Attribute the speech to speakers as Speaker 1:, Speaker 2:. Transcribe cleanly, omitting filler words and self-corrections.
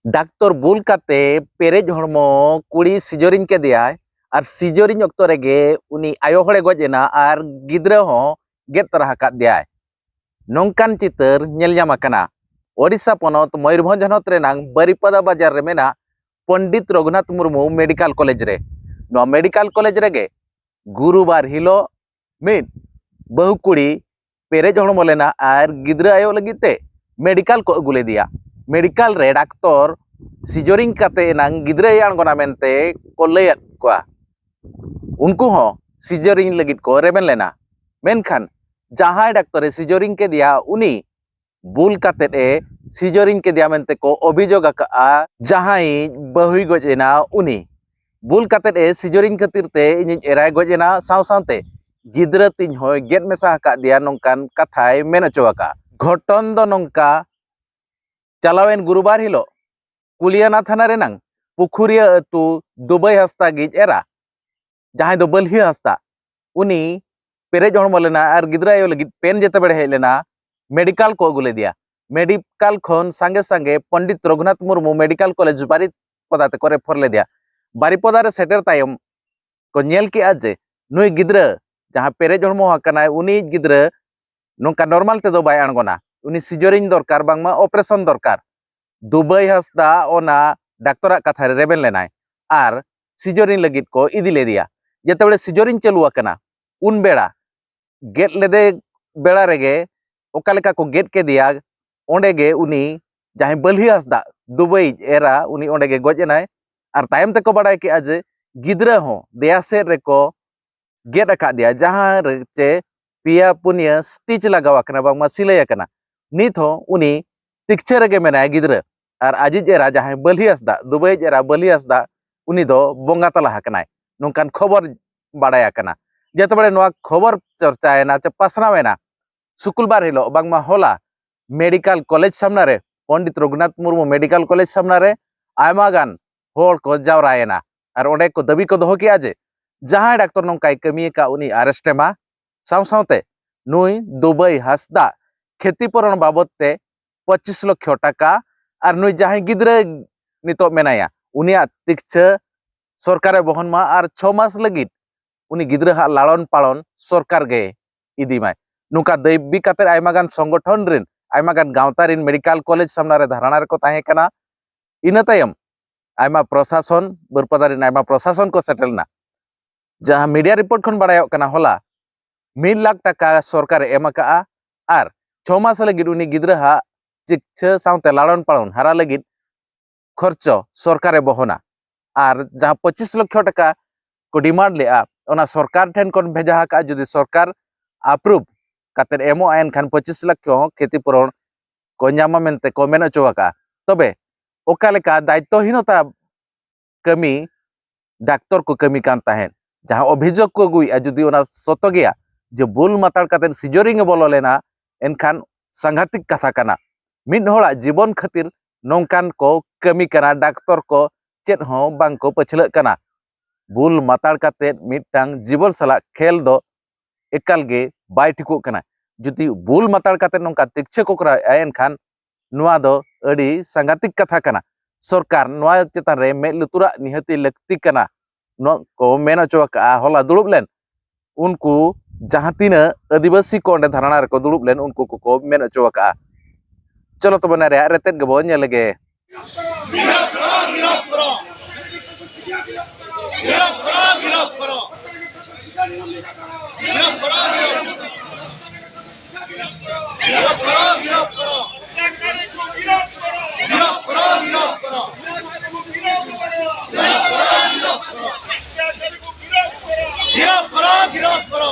Speaker 1: doctor bull काते Perez हड़मो कुड़ी scissoring के दिया और सिजरिंग अक्तो रेगे उनी आयो हड़े गजेना और गिद्रा हो गेट तरह का दिया नौकान चितर नेल ᱧᱟᱢ ᱟᱠᱟᱱᱟ ओडिशा पनत मयूरभंज हनत रेनांग बारिपदा बाजार रे मेना पंडित रघुनाथ मुर्मू मेडिकल कॉलेज रे नो मेडिकल कॉलेज रेगे गुरुवार हिलो मिड बहु कुड़ी पेरेज हड़मो लेना और गिद्रा आयो लगिते मेडिकल को अगुले दिया मेडिकल रे डाक्टर सिजरिंग काते नांग गिद्रा आंगोना मेनते को लैया कोआ उनको हो सिजरिंग लगित को रेबेन लेना मेनखान जहां डाक्टर सिजरिंग के दिया उनी बुल काते ए सिजरिंग के दिया मेनते को अभियोग आका जहां बहुई गजेना उनी बुल काते ए सिजरिंग खातिरते इनि एराय गजेना साव सावते गिद्रा तिन हो गेट मेसा का दिया नोंकान कथाय मेन अचोआका घटन दो नोंका चलावेन गुरुवार हिलो कुलियाना थाना रेनांग पुखुरिया अतु दुबई हस्ता गिज एरा जहां दो बलहि हस्ता उनी पेरेज हड़मो लेना और गिद्रा आयो लगित पेन जेते बेड़े हेज लेना मेडिकल को अगुले दिया मेडिकल खन संगे संगे पंडित रघुनाथ मुर्मू मेडिकल कॉलेज बारिपदा ते को रेफर ले दिया बारिपदा रे सेटर तायम को नेल के जे नुई गिद्रा जहां पेरेज हड़मो हकना उनी गिद्रा नोंका नॉर्मल ते दो बाय आंगोना उनी सिजरिंग दरकार बांगमा ऑपरेशन दरकार दुबई हस्ता ओना डाक्टर कथा रेबेन लेनाय और सिजरिंग लगित को इदी ले दिया जेते बेले सिजरिंग चालू आकना उन बेड़ा गेट लेदे बेड़ा रेगे ओका लेका को गेट के दिया ओंडे गे उनी जहां बलहि हस्दा दुबई एरा उनी ओंडे गे गजेनाय और तायम ते को बाडाय के आज गिद्रा हो देया से रेको गेट आका दिया जहां चे पिया पुनिया स्टिच लगाव आकना बांगमा सिलाई आकना नित हो उनी तिक्छे रेगे मेनाय गिद्रा और आजिज एरा जहां बलहि हस्दा दुबई एरा बलहि हस्दा उनी दो बोंगा तला हकनाय नोंकान खबर बाडाय आकना जेते बड़े नोआ खबर चर्चायना चे पासनावेना शुक्रवार हिलो बांगमा होला मेडिकल कॉलेज सामना रे पंडित रघुनाथ मुर्मू मेडिकल कॉलेज सामना रे आयमा गान होड़ को जावरायना और ओंडे को दाबी को दोहो किया जे जहां डाक्टर नोंकाय कमी का उनी अरेस्टेमा साव सावते नुई दुबई हस्दा क्षतिपूरण बाबद ते 25 लाख टाका और नुई जहां गिद्रा नितो मेनाया उनिया तिक्छा सरकारे बहन मा और 6 मास लगित उनी गिद्रा हा लालन पालन सरकार गे इदीमाय नुका दैबी काते आयमागान संगठन रिन आयमागान गावता रिन मेडिकल कॉलेज सामना रे धारणा रे को ताहे कना इना तायम आयमा प्रशासन बरपदा रिन आयमा प्रशासन को सेटलना जहां मीडिया रिपोर्ट खन बाडायो कना होला 1 लाख टाका सरकार एमका और 6 मास लगित उनी गिद्रा हा चिकित्सा सावते लालन पालन हारा लगित खर्च सरकारे बहना और जहां 25 लाख टाका को डिमांड लेआ ओना सरकार ठेन कोन भेजा का जुदी सरकार अप्रूव काते एमो आयन खान 25 लाख को क्षतिपूरण को न्यामा मेनते को मेन अचोआका तबे ओका लेका दायित्वहीनता कमी डाक्टर को कमी कान ताहेन जहां अभियोग को गुई जुदी ओना सतो गया जे बुल माताड़ काते सिजरिंग बोलो लेना एनखान सांघातिक कथा कना मिड होड़ा जीवन खातिर नौकान को कमी कना डाक्टर को चेत हो बांग को पछल कना बुल माताड़ काते मिटटांग जीवन सला खेल दो एकाल गे बाय ठिको कना जुदी बुल माताड़ काते नौका तिक्छे को करा एनखान नुआ दो अडी सांघातिक कथा कना सरकार नुआ चेतान रे मे लुतुरा निहति लक्ति कना नो को मेन अचोका होला दुड़ुब लेन उनको जहां तीना आदिवासी को अंडे धारणा रे को दुड़ुब लेन उनको को मेन अचोका चलो तो बना रे रेतेट गबो नेलगे
Speaker 2: गिरफ्तार करो